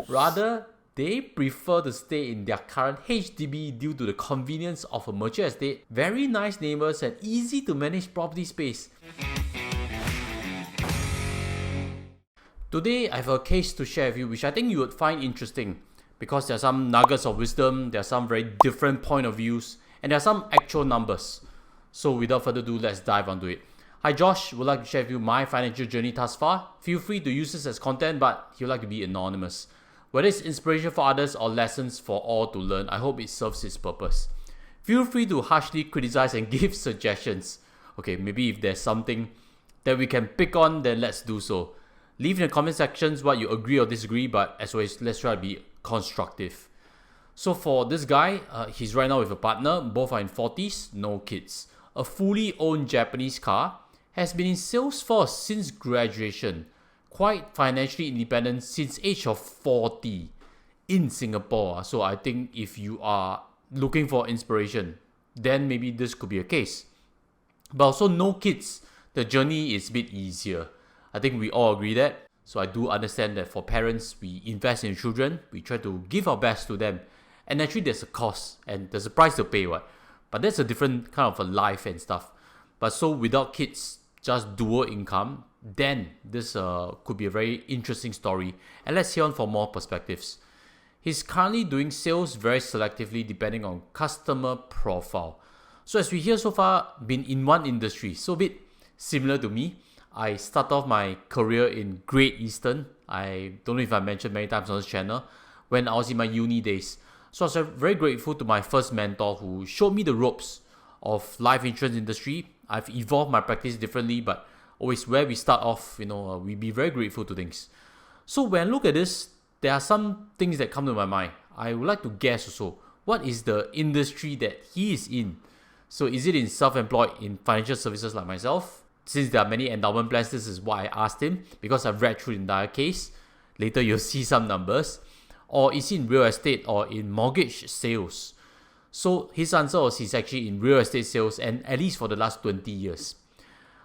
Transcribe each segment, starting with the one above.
Rather, they prefer to stay in their current HDB due to the convenience of a mature estate, very nice neighbors, and easy to manage property space. Today, I have a case to share with you which I think you would find interesting because there are some nuggets of wisdom, there are some very different point of views, and there are some actual numbers. So without further ado, let's dive onto it. Hi Josh, would like to share with you my financial journey thus far. Feel free to use this as content, but he would like to be anonymous. Whether it's inspiration for others or lessons for all to learn, I hope it serves its purpose. Feel free to harshly criticize and give suggestions. Okay, maybe if there's something that we can pick on, then let's do so. Leave in the comment sections what you agree or disagree, but as always, let's try to be constructive. So for this guy, he's right now with a partner, both are in 40s, no kids. A fully owned Japanese car, has been in sales force since graduation, quite financially independent since age of 40 in Singapore. So I think if you are looking for inspiration, then maybe this could be a case. But also no kids, the journey is a bit easier. I think we all agree that. So I do understand that for parents, we invest in children, we try to give our best to them. And actually there's a cost and there's a price to pay, what? But that's a different kind of a life and stuff. But so without kids, just dual income, then this could be a very interesting story. And let's hear on for more perspectives. He's currently doing sales very selectively depending on customer profile. So as we hear so far, been in one industry, so a bit similar to me. I start off my career in Great Eastern. I don't know if I mentioned many times on this channel, when I was in my uni days. So I was very grateful to my first mentor who showed me the ropes of life insurance industry. I've evolved my practice differently, but always where we start off, we be very grateful to things. So when I look at this, there are some things that come to my mind. I would like to guess also, what is the industry that he is in? So is it in self-employed in financial services like myself? Since there are many endowment plans, this is what I asked him because I've read through the entire case. Later you'll see some numbers. Or is he in real estate or in mortgage sales? So his answer was he's actually in real estate sales, and at least for the last 20 years.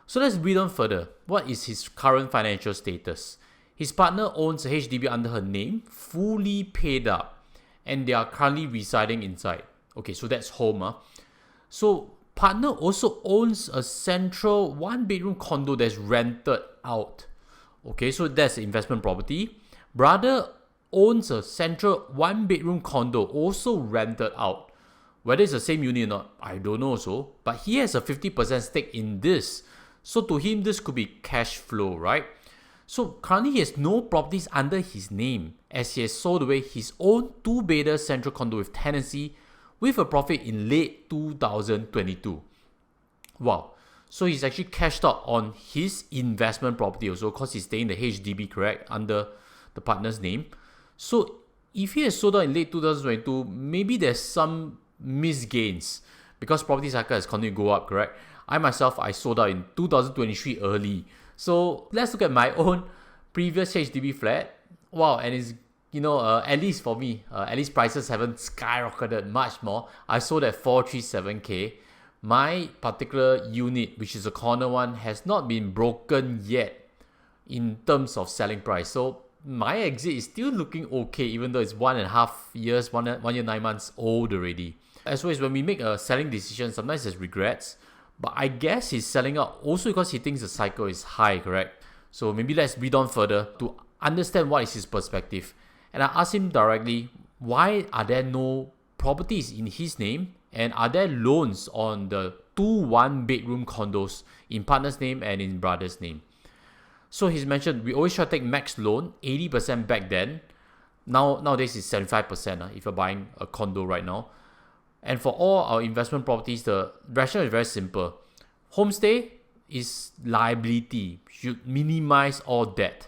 So let's read on further. What is his current financial status? His partner owns a HDB under her name, fully paid up, and they are currently residing inside. Okay, so that's home. So partner also owns a central one-bedroom condo that's rented out. Okay, so that's investment property. Brother owns a central one-bedroom condo also rented out. Whether it's the same unit or not, I don't know so. But he has a 50% stake in this. So to him, this could be cash flow, right? So currently he has no properties under his name, as he has sold away his own two-bedder central condo with tenancy with a profit in late 2022. Wow. So he's actually cashed out on his investment property also because he's staying in the HDB, correct, under the partner's name. So if he has sold out in late 2022, maybe there's some misgains because property cycle has continued to go up, correct? I sold out in 2023 early. So let's look at my own previous HDB flat. Wow, and it's at least for me, at least prices haven't skyrocketed much more. I sold at 437k. My particular unit, which is a corner one, has not been broken yet in terms of selling price. So my exit is still looking okay, even though it's 1.5 years, 1 year 9 months old already. As always, when we make a selling decision, sometimes there's regrets. But I guess he's selling out also because he thinks the cycle is high, correct? So maybe let's read on further to understand what is his perspective. And I asked him directly, why are there no properties in his name? And are there loans on the 2 one-bedroom condos in partner's name and in brother's name? So he's mentioned we always try to take max loan, 80% back then. Nowadays it's 75% if you're buying a condo right now. And for all our investment properties, the rationale is very simple. Homestay is liability, should minimize all debt.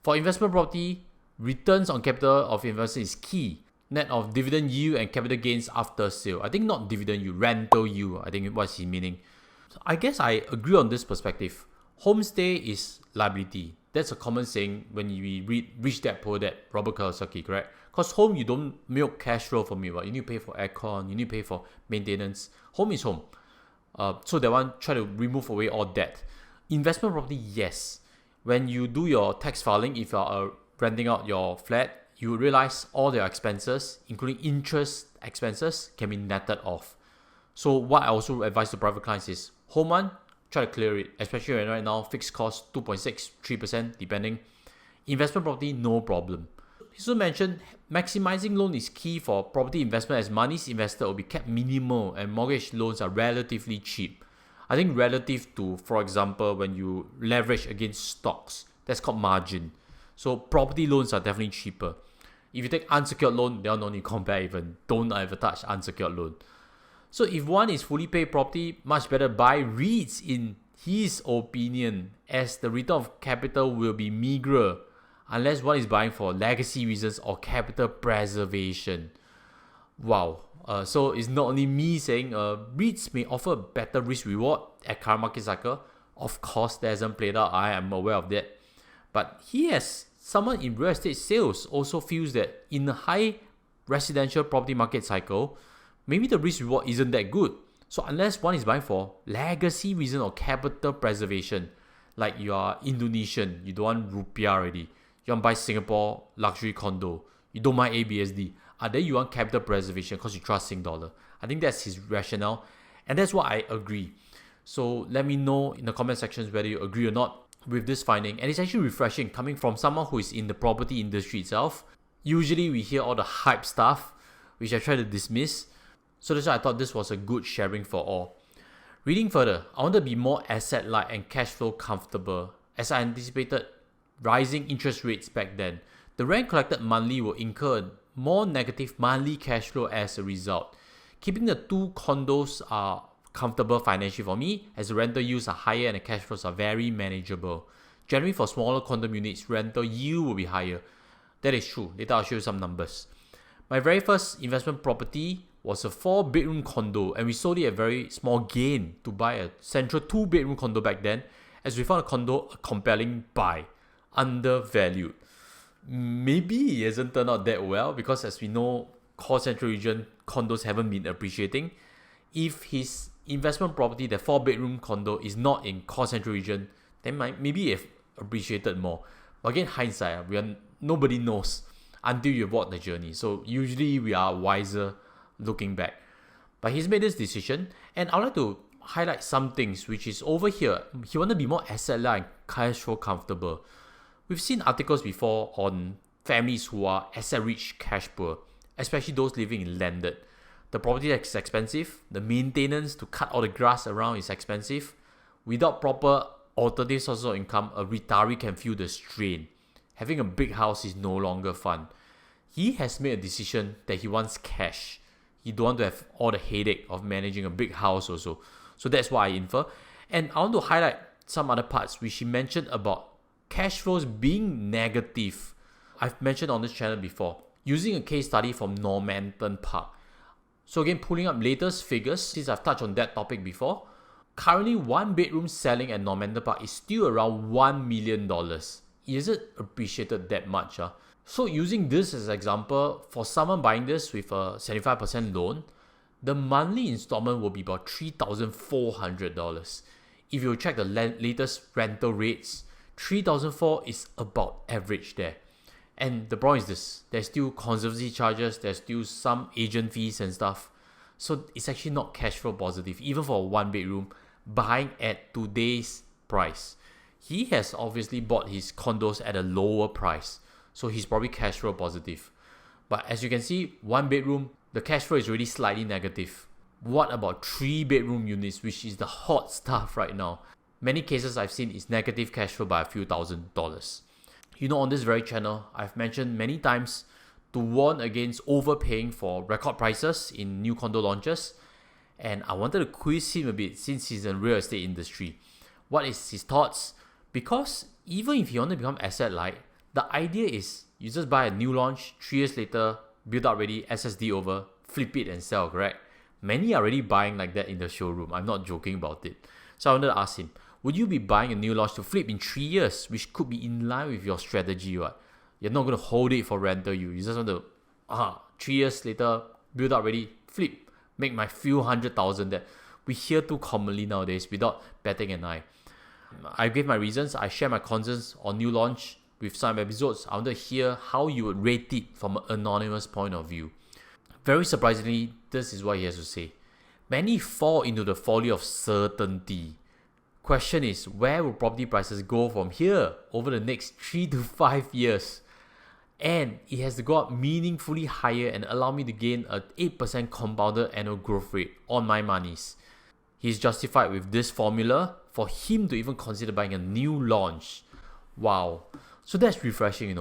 For investment property, returns on capital of investment is key. Net of dividend yield and capital gains after sale. I think not dividend yield, rental yield. I think what's he meaning. So I guess I agree on this perspective. Homestay is liability. That's a common saying when we read Rich Dad Poor Dad, Robert Kiyosaki, correct? Because home, you don't milk cash flow from it. Right? You need to pay for aircon, you need to pay for maintenance. Home is home. So that one, try to remove away all debt. Investment property, yes. When you do your tax filing, if you are renting out your flat, you would realize all their expenses, including interest expenses, can be netted off. So what I also advise to private clients is home one, try to clear it, especially when right now fixed cost 2.6, 3% depending. Investment property, no problem. He also mentioned maximizing loan is key for property investment, as monies invested will be kept minimal and mortgage loans are relatively cheap. I think relative to, for example, when you leverage against stocks, that's called margin. So property loans are definitely cheaper. If you take unsecured loan, they'll no need to compare even. Don't ever touch unsecured loan. So if one is fully paid property, much better buy REITs in his opinion, as the return of capital will be meager unless one is buying for legacy reasons or capital preservation. Wow. So it's not only me saying REITs may offer better risk reward at current market cycle. Of course, that hasn't played out. I am aware of that. But he, as someone in real estate sales, also feels that in a high residential property market cycle, maybe the risk reward isn't that good. So unless one is buying for legacy reason or capital preservation, like you are Indonesian, you don't want rupiah already, you want to buy Singapore luxury condo, you don't mind ABSD, then you want capital preservation because you trust Sing dollar. I think that's his rationale, and that's what I agree. So let me know in the comment sections whether you agree or not with this finding. And it's actually refreshing coming from someone who is in the property industry itself. Usually we hear all the hype stuff, which I try to dismiss. So that's why I thought this was a good sharing for all. Reading further, I want to be more asset-light and cash flow comfortable, as I anticipated rising interest rates back then. The rent collected monthly will incur more negative monthly cash flow as a result. Keeping the two condos are comfortable financially for me, as the rental yields are higher and the cash flows are very manageable. Generally for smaller condo units, rental yield will be higher. That is true. Later I'll show you some numbers. My very first investment property was a 4-bedroom condo, and we sold it at a very small gain to buy a central 2-bedroom condo back then, as we found a condo a compelling buy, undervalued. Maybe it hasn't turned out that well because, as we know, core central region condos haven't been appreciating. If his investment property, the 4-bedroom condo, is not in core central region, then maybe it appreciated more. But again, hindsight, nobody knows until you've walked the journey. So usually we are wiser looking back. But he's made this decision, and I'd like to highlight some things, which is over here. He wanted to be more asset-light and cash flow comfortable. We've seen articles before on families who are asset-rich, cash poor, especially those living in landed. The property is expensive, the maintenance to cut all the grass around is expensive. Without proper alternative sources of income, a retiree can feel the strain. Having a big house is no longer fun. He has made a decision that he wants cash. He don't want to have all the headache of managing a big house also. So that's what I infer. And I want to highlight some other parts which he mentioned about cash flows being negative. I've mentioned on this channel before, using a case study from Normanton Park. So again, pulling up latest figures, since I've touched on that topic before, currently 1-bedroom selling at Normanton Park is still around $1 million. Is it appreciated that much? So using this as an example, for someone buying this with a 75% loan, the monthly installment will be about $3,400. If you check the latest rental rates, $3,400 is about average there. And the problem is this, there's still conservancy charges, there's still some agent fees and stuff. So it's actually not cash flow positive, even for a 1-bedroom, buying at today's price. He has obviously bought his condos at a lower price, so he's probably cash flow positive. But as you can see, 1-bedroom, the cash flow is already slightly negative. What about 3-bedroom units, which is the hot stuff right now? Many cases I've seen is negative cash flow by a few $1,000s. You know, on this very channel, I've mentioned many times to warn against overpaying for record prices in new condo launches. And I wanted to quiz him a bit since he's in the real estate industry. What is his thoughts? Because even if you want to become asset light, the idea is you just buy a new launch, 3 years later, build out ready, SSD over, flip it and sell, correct? Many are already buying like that in the showroom. I'm not joking about it. So I wanted to ask him, would you be buying a new launch to flip in 3 years, which could be in line with your strategy, right? You're not going to hold it for rental. You just want to, 3 years later, build out ready, flip, make my few $100,000 that we hear too commonly nowadays without batting an eye. I gave my reasons. I share my concerns on new launch. with some episodes, I want to hear how you would rate it from an anonymous point of view. Very surprisingly, this is what he has to say. Many fall into the folly of certainty. Question is, where will property prices go from here over the next 3 to 5 years? And it has to go up meaningfully higher and allow me to gain an 8% compounded annual growth rate on my monies. He's justified with this formula for him to even consider buying a new launch. Wow. So that's refreshing,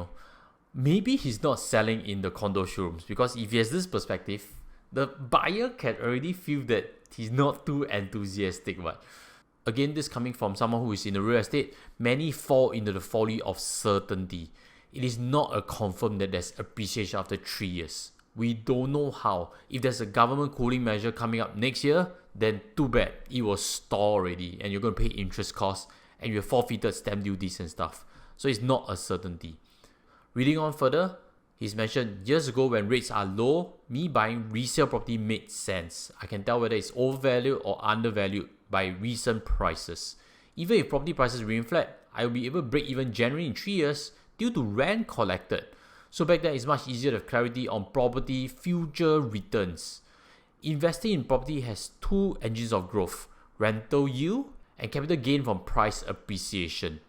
Maybe he's not selling in the condo showrooms, because if he has this perspective, the buyer can already feel that he's not too enthusiastic. But again, this coming from someone who is in the real estate, many fall into the folly of certainty. It is not a confirm that there's appreciation after 3 years. We don't know how. If there's a government cooling measure coming up next year, then too bad. It will stall already and you're going to pay interest costs and you're forfeited stamp duties and stuff. So it's not a certainty. Reading on further, he's mentioned years ago when rates are low, me buying resale property made sense. I can tell whether it's overvalued or undervalued by recent prices. Even if property prices remain flat, I will be able to break even January in 3 years due to rent collected. So back then, it's much easier to have clarity on property future returns. Investing in property has 2 engines of growth: rental yield and capital gain from price appreciation.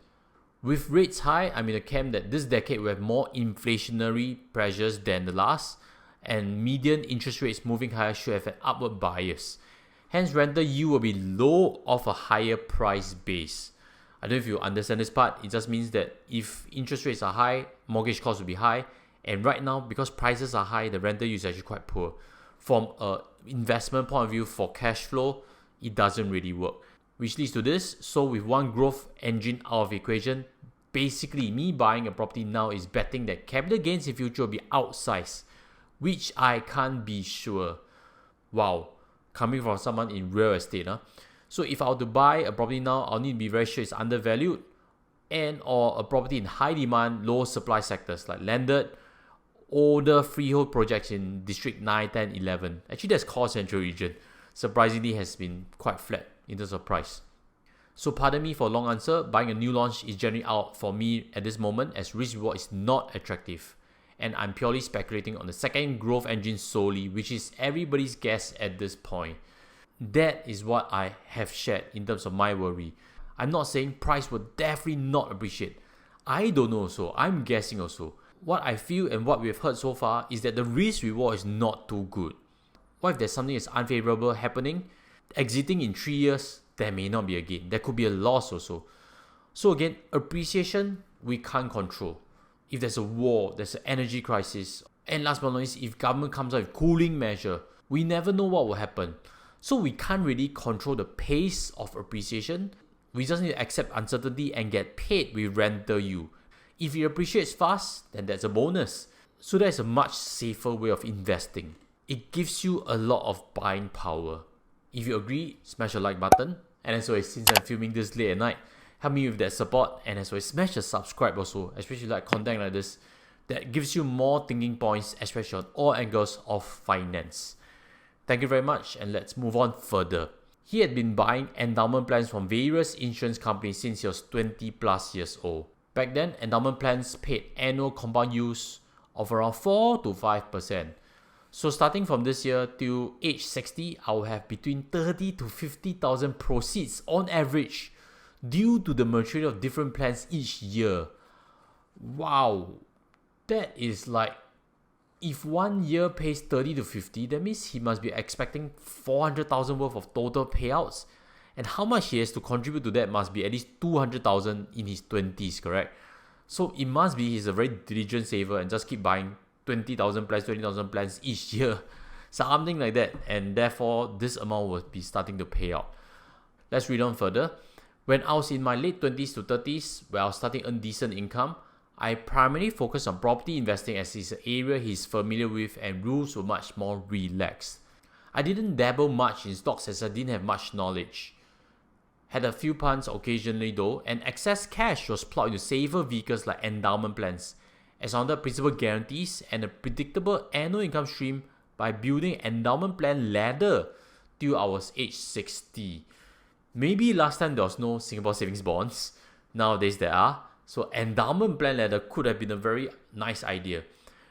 With rates high, I'm in the camp that this decade will have more inflationary pressures than the last, and median interest rates moving higher should have an upward bias. Hence, rental yield will be low off a higher price base. I don't know if you understand this part. It just means that if interest rates are high, mortgage costs will be high. And right now, because prices are high, the rental yield is actually quite poor. From an investment point of view for cash flow, it doesn't really work. Which leads to this. So with one growth engine out of the equation, basically me buying a property now is betting that capital gains in future will be outsized, which I can't be sure. Wow, coming from someone in real estate. So if I were to buy a property now, I'll need to be very sure it's undervalued, and or a property in high demand, low supply sectors like landed, older freehold projects in District 9, 10, 11. Actually, that's core central region. Surprisingly has been quite flat in terms of price. So pardon me for a long answer, buying a new launch is generally out for me at this moment as risk reward is not attractive. And I'm purely speculating on the second growth engine solely, which is everybody's guess at this point. That is what I have shared in terms of my worry. I'm not saying price will definitely not appreciate. I don't know also, I'm guessing also. What I feel and what we've heard so far is that the risk reward is not too good. What if there's something that's unfavorable happening? Exiting in 3 years, there may not be a gain. There could be a loss also. So again, appreciation, we can't control. If there's a war, there's an energy crisis, and last but not least, if government comes out with cooling measure, we never know what will happen. So we can't really control the pace of appreciation. We just need to accept uncertainty and get paid with rental yield. If it appreciates fast, then that's a bonus. So that's a much safer way of investing. It gives you a lot of buying power. If you agree, smash the like button. And as always, since I'm filming this late at night, help me with that support. And as always, smash the subscribe also, especially like content like this that gives you more thinking points, especially on all angles of finance. Thank you very much, and let's move on further. He had been buying endowment plans from various insurance companies since he was 20 plus years old. Back then, endowment plans paid annual compound yields of around 4 to 5%. So starting from this year till age 60, I will have between 30 to 50,000 proceeds on average due to the maturity of different plans each year. Wow, that is like, if 1 year pays 30 to 50, that means he must be expecting 400,000 worth of total payouts. And how much he has to contribute to that must be at least 200,000 in his 20s, correct? So it must be he's a very diligent saver and just keep buying 20,000 plans, 20,000 plans each year, something like that, and therefore this amount will be starting to pay out. Let's read on further. When I was in my late 20s to 30s, where I was starting to earn decent income, I primarily focused on property investing as it's an area he's familiar with and rules were much more relaxed. I didn't dabble much in stocks as I didn't have much knowledge. Had a few punts occasionally though, and excess cash was plowed into safer vehicles like endowment plans, as under principal guarantees and a predictable annual income stream by building an endowment plan ladder till I was age 60. Maybe last time there was no Singapore savings bonds. Nowadays there are. So endowment plan ladder could have been a very nice idea.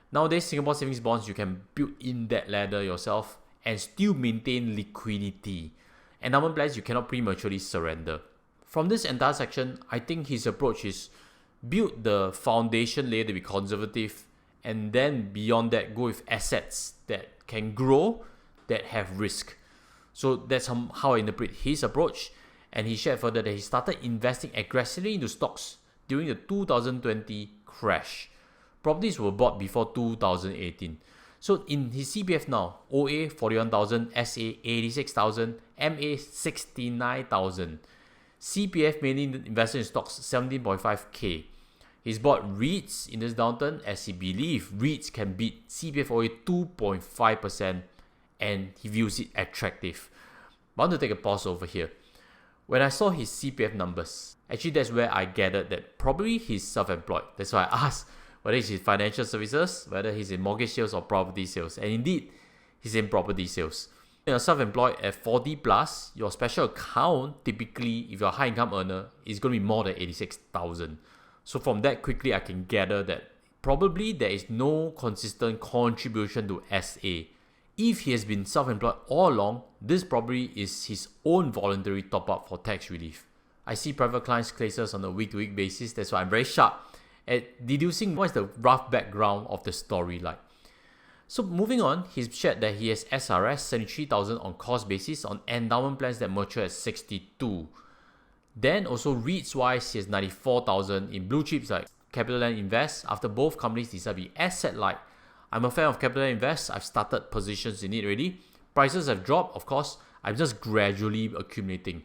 Nowadays, Singapore savings bonds, you can build in that ladder yourself and still maintain liquidity. Endowment plans, you cannot prematurely surrender. From this entire section, I think his approach is build the foundation layer to be conservative, and then beyond that, go with assets that can grow, that have risk. So that's how I interpret his approach. And he shared further that he started investing aggressively into stocks during the 2020 crash. Properties were bought before 2018. So in his CPF now, OA 41,000, SA 86,000, MA 69,000. CPF mainly invested in stocks 17.5k. He's bought REITs in this downturn as he believes REITs can beat CPF OA 2.5% and he views it attractive. I want to take a pause over here. When I saw his CPF numbers, actually that's where I gathered that probably he's self-employed. That's why I asked whether he's in financial services, whether he's in mortgage sales or property sales. And indeed, he's in property sales. When you're self-employed at 40 plus, your special account, typically, if you're a high income earner, is going to be more than 86,000. So from that, quickly I can gather that probably there is no consistent contribution to SA. If he has been self-employed all along, this probably is his own voluntary top-up for tax relief. I see private clients' cases on a week-to-week basis. That's why I'm very sharp at deducing what is the rough background of the story like. So moving on, he's shared that he has SRS 73,000 on cost basis on endowment plans that mature at 62. Then also REITs wise, he has 94,000 in blue chips like CapitaLand Invest after both companies decide to be asset light. I'm a fan of CapitaLand Invest. I've started positions in it already. Prices have dropped, of course. I'm just gradually accumulating.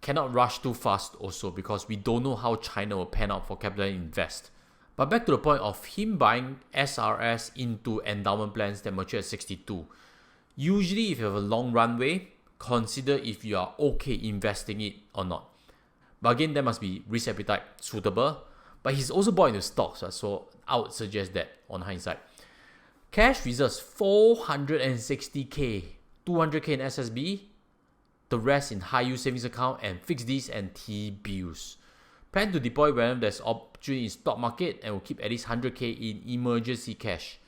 Cannot rush too fast also because we don't know how China will pan out for CapitaLand Invest. But back to the point of him buying SRS into endowment plans that mature at 62. Usually if you have a long runway, consider if you are okay investing it or not. But again, there must be risk appetite suitable. But he's also bought into stocks, so I would suggest that on hindsight. Cash reserves 460k, 200k in SSB, the rest in high yield savings account and fixed Ds and T-bills. Plan to deploy whenever there's opportunity in stock market and will keep at least 100k in emergency cash.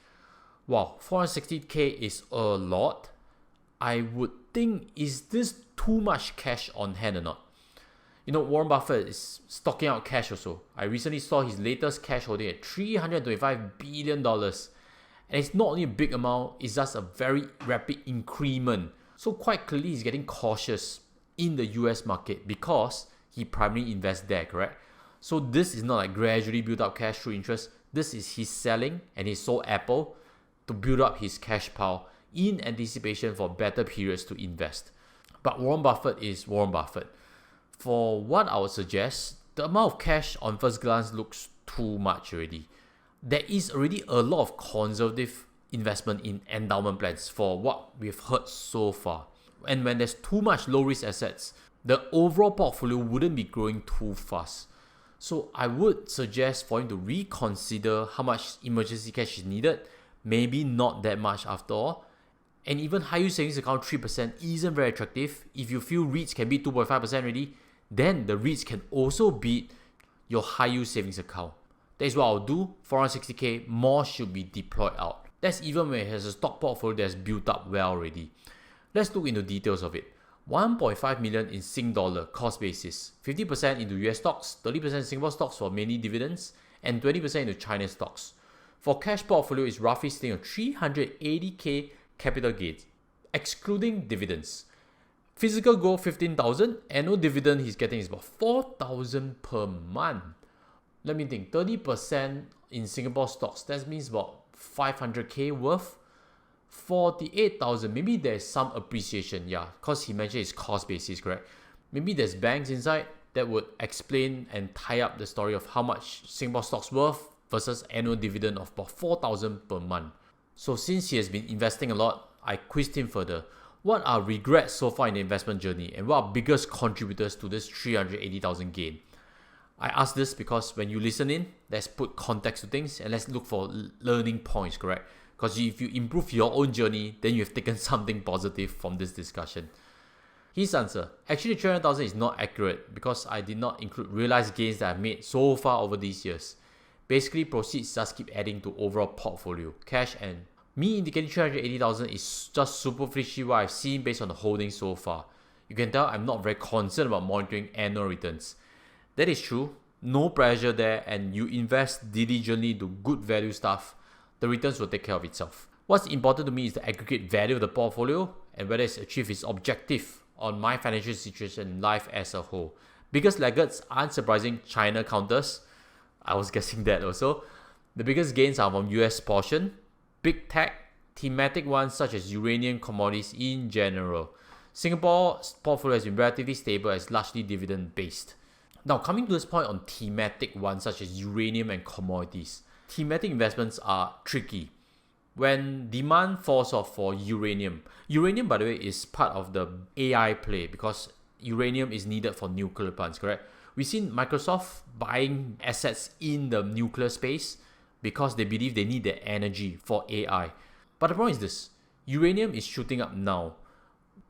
Wow, 460k is a lot. I would think, is this too much cash on hand or not? You know, Warren Buffett is stocking out cash also. I recently saw his latest cash holding at $325 billion. And it's not only a big amount, it's just a very rapid increment. So quite clearly he's getting cautious in the US market because he primarily invests there, correct? So this is not like gradually build up cash through interest. This is his selling and he sold Apple to build up his cash pile in anticipation for better periods to invest. But Warren Buffett is Warren Buffett. For what I would suggest, the amount of cash on first glance looks too much already. There is already a lot of conservative investment in endowment plans for what we've heard so far. And when there's too much low risk assets, the overall portfolio wouldn't be growing too fast. So I would suggest for him to reconsider how much emergency cash is needed. Maybe not that much after all. And even high yield savings account 3% isn't very attractive. If you feel REITs can beat 2.5% already, then the REITs can also beat your high yield savings account. That is what I'll do. 460k, more should be deployed out. That's even when it has a stock portfolio that's built up well already. Let's look into details of it. 1.5 million in Sing dollar cost basis, 50% into US stocks, 30% Singapore stocks for mainly dividends, and 20% into China stocks. For cash portfolio, is roughly sitting on 380k capital gains, excluding dividends. Physical gold 15,000, annual dividend he's getting is about 4,000 per month. Let me think, 30% in Singapore stocks, that means about 500k worth. 48,000, maybe there's some appreciation, yeah, because he mentioned it's cost basis, correct? Maybe there's banks inside that would explain and tie up the story of how much Singapore stocks worth versus annual dividend of about 4,000 per month. So since he has been investing a lot, I quizzed him further. What are regrets so far in the investment journey and what are biggest contributors to this 380,000 gain? I ask this because when you listen in, let's put context to things and let's look for learning points, correct? Because if you improve your own journey, then you've taken something positive from this discussion. His answer, actually 300,000 is not accurate because I did not include realized gains that I've made so far over these years. Basically, proceeds just keep adding to overall portfolio, cash, and me indicating 380,000 is just superficially what I've seen based on the holdings so far. You can tell I'm not very concerned about monitoring annual returns. That is true, no pressure there, and you invest diligently to good value stuff, the returns will take care of itself. What's important to me is the aggregate value of the portfolio and whether it's achieved its objective on my financial situation in life as a whole. Biggest laggards, unsurprising, China counters. I was guessing that also. The biggest gains are from US portion, big tech, thematic ones such as uranium, commodities in general. Singapore's portfolio has been relatively stable as largely dividend based. Now coming to this point on thematic ones such as uranium and commodities. Thematic investments are tricky. When demand falls off for uranium by the way is part of the AI play because uranium is needed for nuclear plants, correct? We've seen Microsoft buying assets in the nuclear space because they believe they need the energy for AI. But the problem is this, uranium is shooting up now.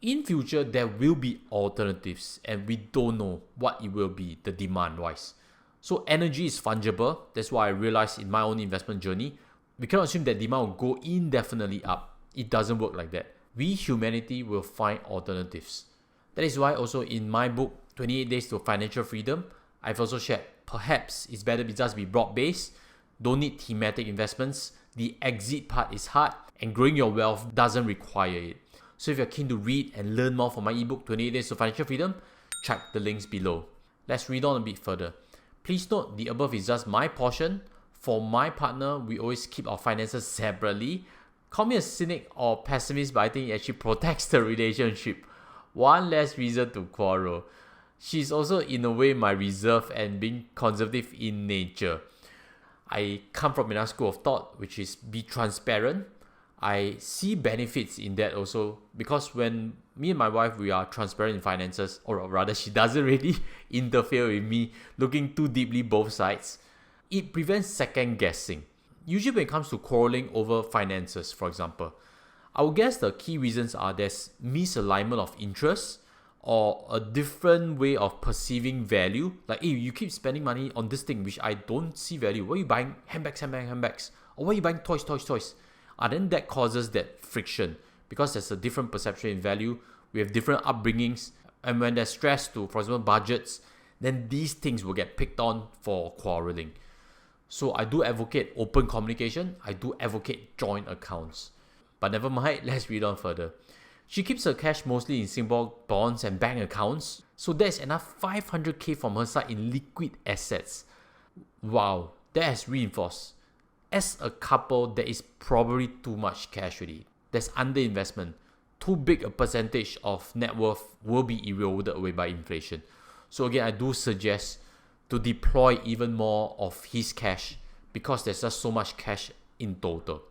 In future, there will be alternatives and we don't know what it will be, the demand wise. So energy is fungible. That's why I realized in my own investment journey, we cannot assume that demand will go indefinitely up. It doesn't work like that. We, humanity, will find alternatives. That is why also in my book, 28 Days to Financial Freedom, I've also shared, perhaps it's better to just be broad-based, don't need thematic investments, the exit part is hard, and growing your wealth doesn't require it. So if you're keen to read and learn more from my ebook, 28 Days to Financial Freedom, check the links below. Let's read on a bit further. Please note, the above is just my portion. For my partner, we always keep our finances separately. Call me a cynic or pessimist, but I think it actually protects the relationship. One less reason to quarrel. She's also in a way my reserve and being conservative in nature. I come from another school of thought, which is be transparent. I see benefits in that also because when me and my wife, we are transparent in finances, or rather she doesn't really interfere with me looking too deeply both sides. It prevents second guessing. Usually when it comes to quarreling over finances, for example, I would guess the key reasons are there's misalignment of interests or a different way of perceiving value. Like, hey, you keep spending money on this thing which I don't see value. Why are you buying handbags? Or why are you buying toys? And then that causes that friction because there's a different perception in value. We have different upbringings. And when there's stress to, for example, budgets, then these things will get picked on for quarreling. So I do advocate open communication. I do advocate joint accounts. But never mind, let's read on further. She keeps her cash mostly in Singapore bonds and bank accounts. So there's enough 500k from her side in liquid assets. Wow, that has reinforced. As a couple, there is probably too much cash already. There's underinvestment. Too big a percentage of net worth will be eroded away by inflation. So again, I do suggest to deploy even more of his cash because there's just so much cash in total.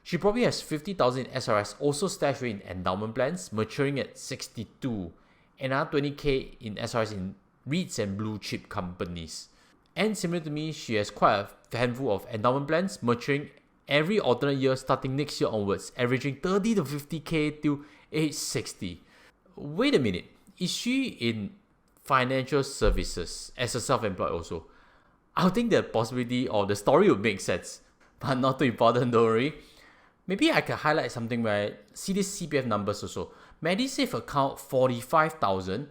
She probably has 50,000 in SRS also stashed away in endowment plans, maturing at 62. Another 20k in SRS in REITs and blue chip companies. And similar to me, she has quite a handful of endowment plans maturing every alternate year starting next year onwards, averaging 30 to 50k till age 60. Wait a minute, is she in financial services as a self-employed also? I think the possibility or the story would make sense, but not too important, don't worry. Maybe I can highlight something where I see these CPF numbers also. MediSave account 45,000,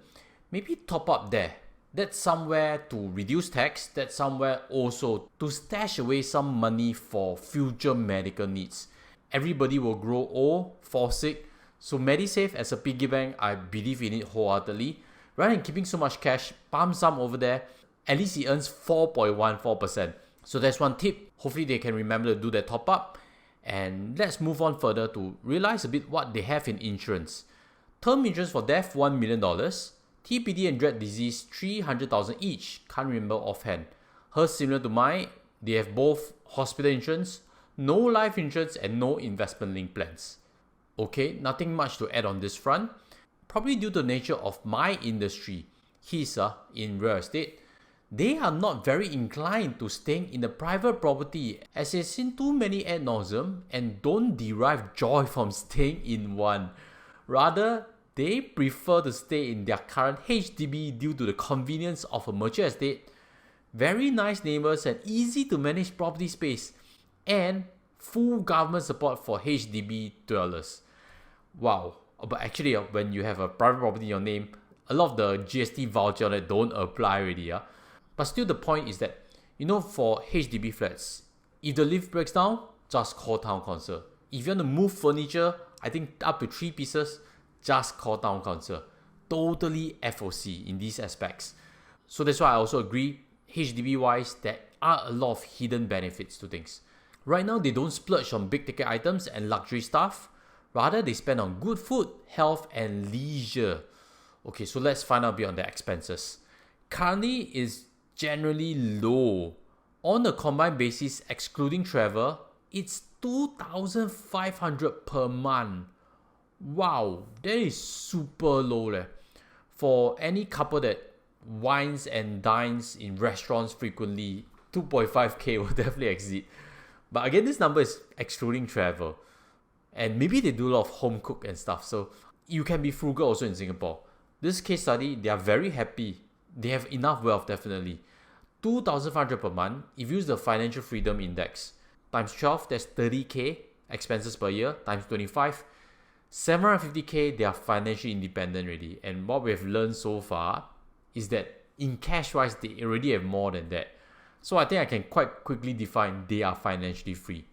maybe top up there. That's somewhere to reduce tax. That's somewhere also to stash away some money for future medical needs. Everybody will grow old, fall sick. So MediSave as a piggy bank, I believe in it wholeheartedly. Rather than keeping so much cash, pump some over there. At least he earns 4.14%. So that's one tip. Hopefully they can remember to do that top up. And let's move on further to realize a bit what they have in insurance. Term insurance for death, $1 million. TPD and dread disease, 300,000 each. Can't remember offhand. Hers similar to mine. They have both hospital insurance, no life insurance, and no investment linked plans. Okay, nothing much to add on this front. Probably due to the nature of my industry, his in real estate, they are not very inclined to staying in the private property as they've seen too many ad nauseum and don't derive joy from staying in one. Rather, they prefer to stay in their current HDB due to the convenience of a mature estate, very nice neighbors and easy to manage property space, and full government support for HDB dwellers. Wow, but actually when you have a private property in your name, a lot of the GST voucher that don't apply already. But still the point is that, for HDB flats, if the lift breaks down, just call town council. If you want to move furniture, I think up to 3 pieces, just call town council. Totally FOC in these aspects. So that's why I also agree, HDB wise, there are a lot of hidden benefits to things. Right now, they don't splurge on big ticket items and luxury stuff. Rather, they spend on good food, health, and leisure. Okay, so let's find out beyond the expenses. Currently is generally low. On a combined basis, excluding travel, it's 2,500 per month. Wow, that is super low. For any couple that wines and dines in restaurants frequently, 2.5k will definitely exceed. But again, this number is excluding travel. And maybe they do a lot of home cook and stuff. So you can be frugal also in Singapore. This case study, they are very happy. They have enough wealth, definitely. 2,500 per month. If you use the financial freedom index, times 12, that's 30k expenses per year, times 25, 750k, they are financially independent already. And what we have learned so far is that in cash wise, they already have more than that. So I think I can quite quickly define they are financially free.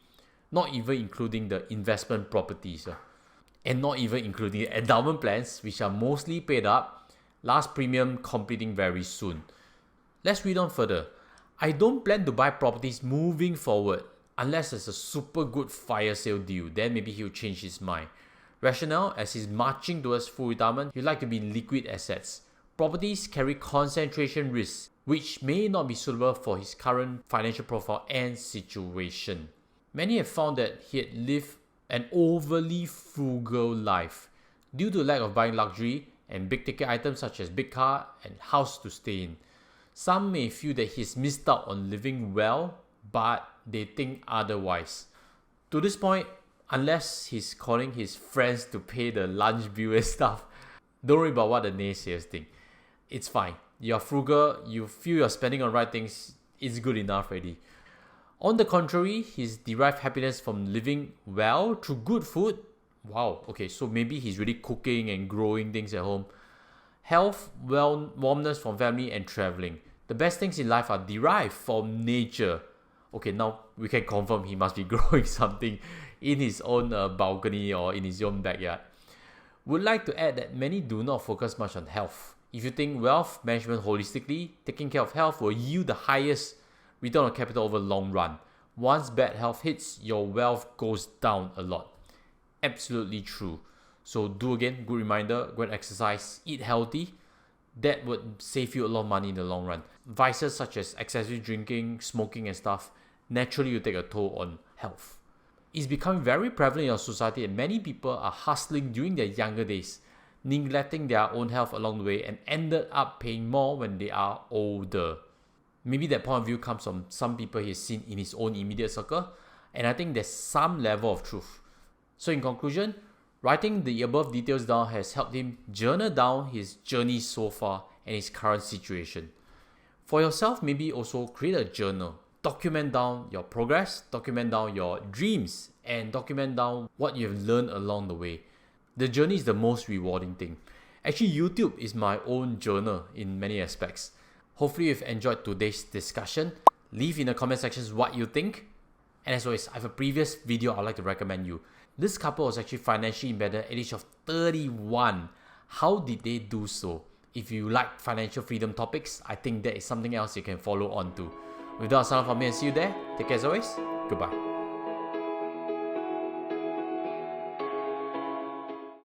Not even including the investment properties. And not even including the endowment plans, which are mostly paid up, last premium completing very soon. Let's read on further. I don't plan to buy properties moving forward unless there's a super good fire sale deal. Then maybe he'll change his mind. Rationale, as he's marching towards full retirement, he'd like to be in liquid assets. Properties carry concentration risks, which may not be suitable for his current financial profile and situation. Many have found that he had lived an overly frugal life due to lack of buying luxury and big ticket items such as big car and house to stay in. Some may feel that he's missed out on living well, but they think otherwise. To this point, unless he's calling his friends to pay the lunch bill and stuff, don't worry about what the naysayers think. It's fine. You're frugal, you feel you're spending on right things, it's good enough already. On the contrary, he's derived happiness from living well through good food. Wow, okay, so maybe he's really cooking and growing things at home. Health, warmness from family, and traveling. The best things in life are derived from nature. Okay, now we can confirm he must be growing something in his own balcony or in his own backyard. Would like to add that many do not focus much on health. If you think wealth management holistically, taking care of health will yield the highest return on capital over the long run. Once bad health hits, your wealth goes down a lot. Absolutely true. So do again, good reminder, go and exercise, eat healthy. That would save you a lot of money in the long run. Vices such as excessive drinking, smoking and stuff, naturally will take a toll on health. It's becoming very prevalent in our society and many people are hustling during their younger days, neglecting their own health along the way and ended up paying more when they are older. Maybe that point of view comes from some people he's seen in his own immediate circle, and I think there's some level of truth. So in conclusion, writing the above details down has helped him journal down his journey so far and his current situation. For yourself, maybe also create a journal. Document down your progress, document down your dreams, and document down what you have learned along the way. The journey is the most rewarding thing. Actually, YouTube is my own journal in many aspects. Hopefully you've enjoyed today's discussion. Leave in the comment sections what you think. And as always, I have a previous video I'd like to recommend you. This couple was actually financially embedded at the age of 31. How did they do so? If you like financial freedom topics, I think that is something else you can follow on to. With that, I'll sign off from me and see you there. Take care as always. Goodbye.